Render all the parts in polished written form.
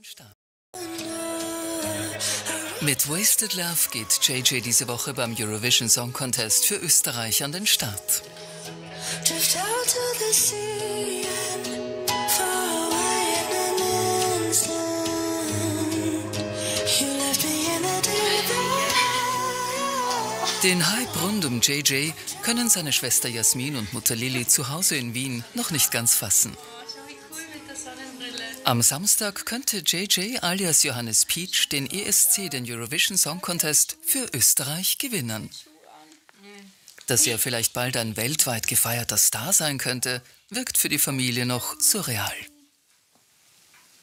Start. Mit Wasted Love geht JJ diese Woche beim Eurovision Song Contest für Österreich an den Start. Den Hype rund um JJ können seine Schwester Jasmin und Mutter Lilly zu Hause in Wien noch nicht ganz fassen. Am Samstag könnte JJ alias Johannes Pietsch den ESC, den Eurovision Song Contest, für Österreich gewinnen. Dass er vielleicht bald ein weltweit gefeierter Star sein könnte, wirkt für die Familie noch surreal.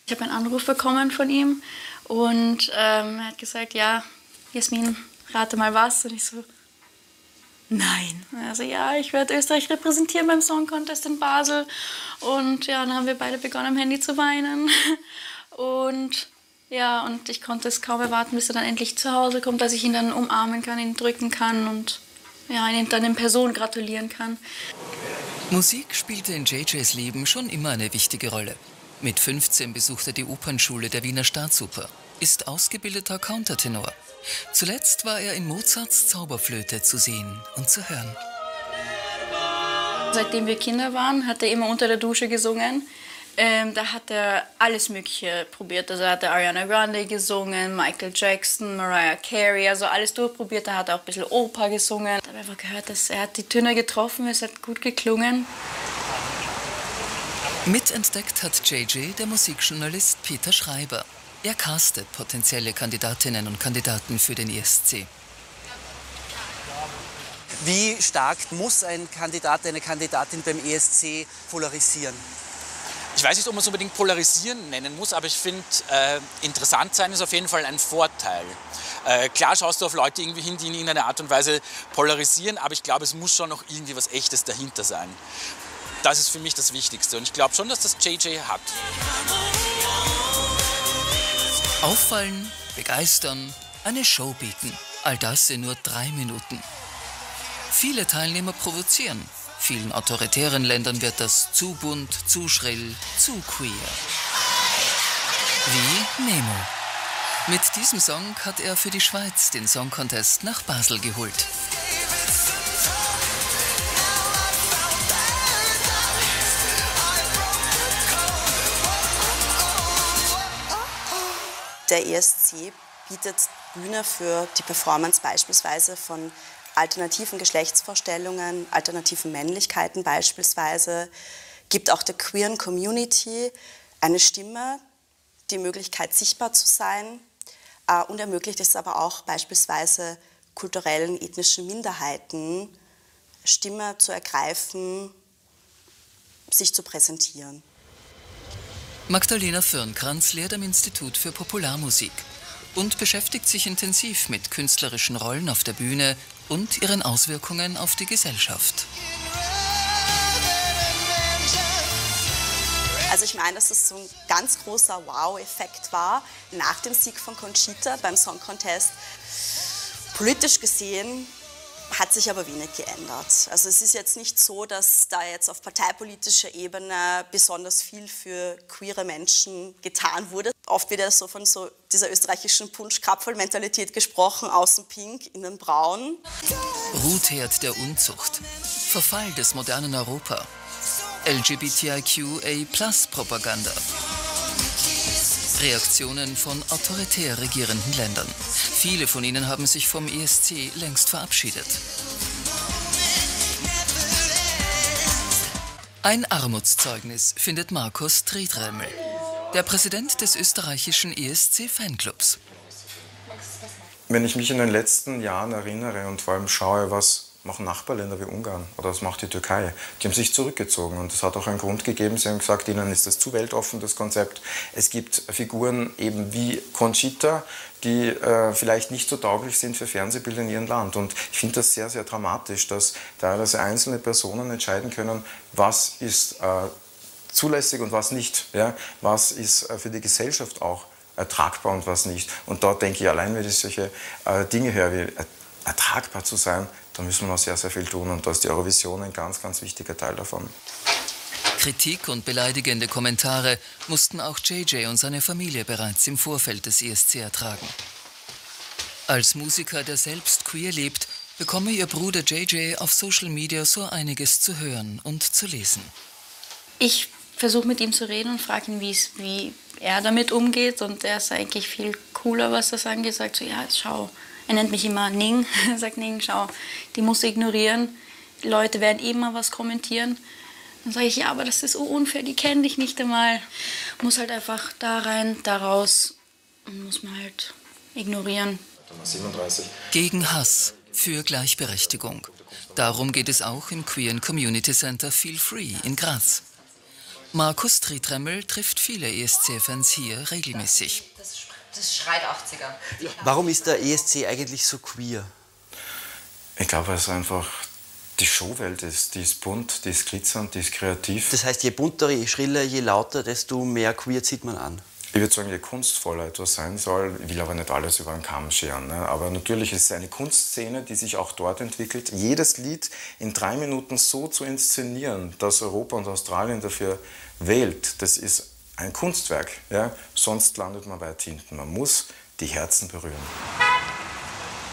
Ich habe einen Anruf bekommen von ihm und er hat gesagt, ja, Jasmin, rate mal was. Und ich so, nein. Also ja, ich werde Österreich repräsentieren beim Song Contest in Basel. Und ja, dann haben wir beide begonnen, am Handy zu weinen. Und ja, und ich konnte es kaum erwarten, bis er dann endlich zu Hause kommt, dass ich ihn dann umarmen kann, ihn drücken kann und ja, ihn dann in Person gratulieren kann. Musik spielte in JJs Leben schon immer eine wichtige Rolle. Mit 15 besuchte er die Opernschule der Wiener Staatsoper, ist ausgebildeter Countertenor. Zuletzt war er in Mozarts Zauberflöte zu sehen und zu hören. Seitdem wir Kinder waren, hat er immer unter der Dusche gesungen. Da hat er alles Mögliche probiert. Also hat er Ariana Grande gesungen, Michael Jackson, Mariah Carey, also alles durchprobiert. Da hat er auch ein bisschen Oper gesungen. Ich habe einfach gehört, dass er hat die Töne getroffen, es hat gut geklungen. Mitentdeckt hat JJ der Musikjournalist Peter Schreiber. Er castet potenzielle Kandidatinnen und Kandidaten für den ESC. Wie stark muss ein Kandidat, eine Kandidatin beim ESC polarisieren? Ich weiß nicht, ob man es unbedingt polarisieren nennen muss, aber ich finde, interessant sein ist auf jeden Fall ein Vorteil. Klar schaust du auf Leute irgendwie hin, die in irgendeiner Art und Weise polarisieren, aber ich glaube, es muss schon noch irgendwie was Echtes dahinter sein. Das ist für mich das Wichtigste und ich glaube schon, dass das JJ hat. Auffallen, begeistern, eine Show bieten. All das in nur 3 Minuten. Viele Teilnehmer provozieren. Vielen autoritären Ländern wird das zu bunt, zu schrill, zu queer. Wie Nemo. Mit diesem Song hat er für die Schweiz den Song Contest nach Basel geholt. Der ESC bietet Bühne für die Performance beispielsweise von alternativen Geschlechtsvorstellungen, alternativen Männlichkeiten beispielsweise, gibt auch der queeren Community eine Stimme, die Möglichkeit sichtbar zu sein und ermöglicht es aber auch beispielsweise kulturellen, ethnischen Minderheiten, Stimme zu ergreifen, sich zu präsentieren. Magdalena Firnkranz lehrt am Institut für Popularmusik und beschäftigt sich intensiv mit künstlerischen Rollen auf der Bühne und ihren Auswirkungen auf die Gesellschaft. Also ich meine, dass es so ein ganz großer Wow-Effekt war nach dem Sieg von Conchita beim Song Contest. Politisch gesehen hat sich aber wenig geändert. Also es ist jetzt nicht so, dass da jetzt auf parteipolitischer Ebene besonders viel für queere Menschen getan wurde. Oft wird ja so von so dieser österreichischen Punsch-Krapferl-Mentalität gesprochen, außen pink, innen braun. Brutherd der Unzucht, Verfall des modernen Europa, LGBTIQA+-Propaganda, Reaktionen von autoritär regierenden Ländern. Viele von ihnen haben sich vom ESC längst verabschiedet. Ein Armutszeugnis findet Markus Triedremmel, der Präsident des österreichischen ESC-Fanclubs. Wenn ich mich in den letzten Jahren erinnere und vor allem schaue, was machen Nachbarländer wie Ungarn oder was macht die Türkei, die haben sich zurückgezogen und das hat auch einen Grund gegeben. Sie haben gesagt, ihnen ist das zu weltoffen, das Konzept. Es gibt Figuren eben wie Conchita, die vielleicht nicht so tauglich sind für Fernsehbilder in ihrem Land. Und ich finde das sehr, sehr dramatisch, dass teilweise einzelne Personen entscheiden können, was ist zulässig und was nicht. Ja? Was ist für die Gesellschaft auch ertragbar und was nicht. Und da denke ich, allein wenn ich solche Dinge höre, wie ertragbar zu sein, da müssen wir noch sehr, sehr viel tun. Und da ist die Eurovision ein ganz, ganz wichtiger Teil davon. Kritik und beleidigende Kommentare mussten auch JJ und seine Familie bereits im Vorfeld des ESC ertragen. Als Musiker, der selbst queer lebt, bekomme ihr Bruder JJ auf Social Media so einiges zu hören und zu lesen. Ich versuche mit ihm zu reden und frage ihn, wie er damit umgeht. Und er ist eigentlich viel cooler, was das angeht. Er sagt so, ja, schau, er nennt mich immer Ning. Er sagt, Ning, schau, die musst du ignorieren. Die Leute werden immer was kommentieren. Dann sage ich, ja, aber das ist so unfair, die kennen dich nicht einmal. Muss halt einfach da rein, da raus und muss man halt ignorieren. 37. Gegen Hass, für Gleichberechtigung. Darum geht es auch im Queeren Community Center Feel Free in Graz. Markus Tritremmel trifft viele ESC-Fans hier regelmäßig. Das schreit 80er. Warum ist der ESC eigentlich so queer? Ich glaube, weil es einfach die Showwelt ist. Die ist bunt, die ist glitzernd, die ist kreativ. Das heißt, je bunter, je schriller, je lauter, desto mehr queer zieht man an. Ich würde sagen, je kunstvoller etwas sein soll, ich will aber nicht alles über den Kamm scheren. Ne? Aber natürlich ist es eine Kunstszene, die sich auch dort entwickelt. Jedes Lied in 3 Minuten so zu inszenieren, dass Europa und Australien dafür wählt, das ist ein Kunstwerk. Ja? Sonst landet man weit hinten. Man muss die Herzen berühren.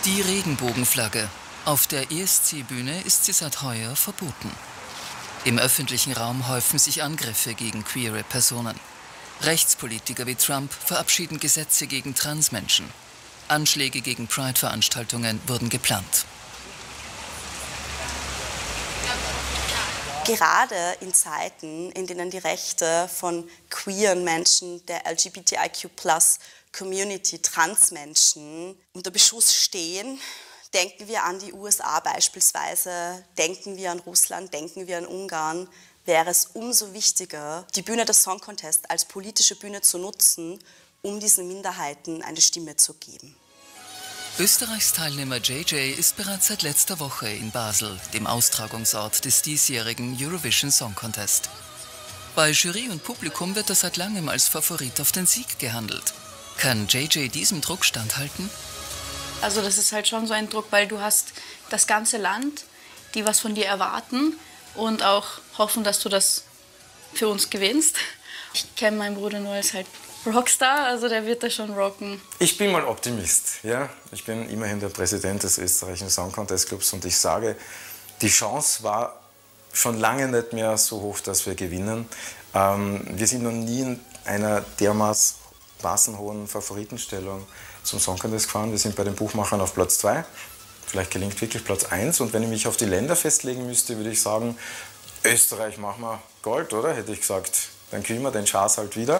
Die Regenbogenflagge. Auf der ESC-Bühne ist sie seit heuer verboten. Im öffentlichen Raum häufen sich Angriffe gegen queere Personen. Rechtspolitiker wie Trump verabschieden Gesetze gegen Transmenschen. Anschläge gegen Pride-Veranstaltungen wurden geplant. Gerade in Zeiten, in denen die Rechte von queeren Menschen, der LGBTIQ+-Community, Transmenschen unter Beschuss stehen, denken wir an die USA beispielsweise, denken wir an Russland, denken wir an Ungarn, wäre es umso wichtiger, die Bühne des Song Contest als politische Bühne zu nutzen, um diesen Minderheiten eine Stimme zu geben. Österreichs Teilnehmer JJ ist bereits seit letzter Woche in Basel, dem Austragungsort des diesjährigen Eurovision Song Contest. Bei Jury und Publikum wird er seit langem als Favorit auf den Sieg gehandelt. Kann JJ diesem Druck standhalten? Also das ist halt schon so ein Druck, weil du hast das ganze Land, die was von dir erwarten und auch hoffen, dass du das für uns gewinnst. Ich kenne meinen Bruder nur als halt Rockstar, also der wird das schon rocken. Ich bin mal Optimist. Ja? Ich bin immerhin der Präsident des österreichischen Song Contest Clubs und ich sage, die Chance war schon lange nicht mehr so hoch, dass wir gewinnen. Wir sind noch nie in einer dermaßen hohen Favoritenstellung zum Song Contest gefahren. Wir sind bei den Buchmachern auf Platz 2. Vielleicht gelingt wirklich Platz 1. Und wenn ich mich auf die Länder festlegen müsste, würde ich sagen, Österreich machen wir Gold, oder? Hätte ich gesagt. Dann kriegen wir den Chance halt wieder.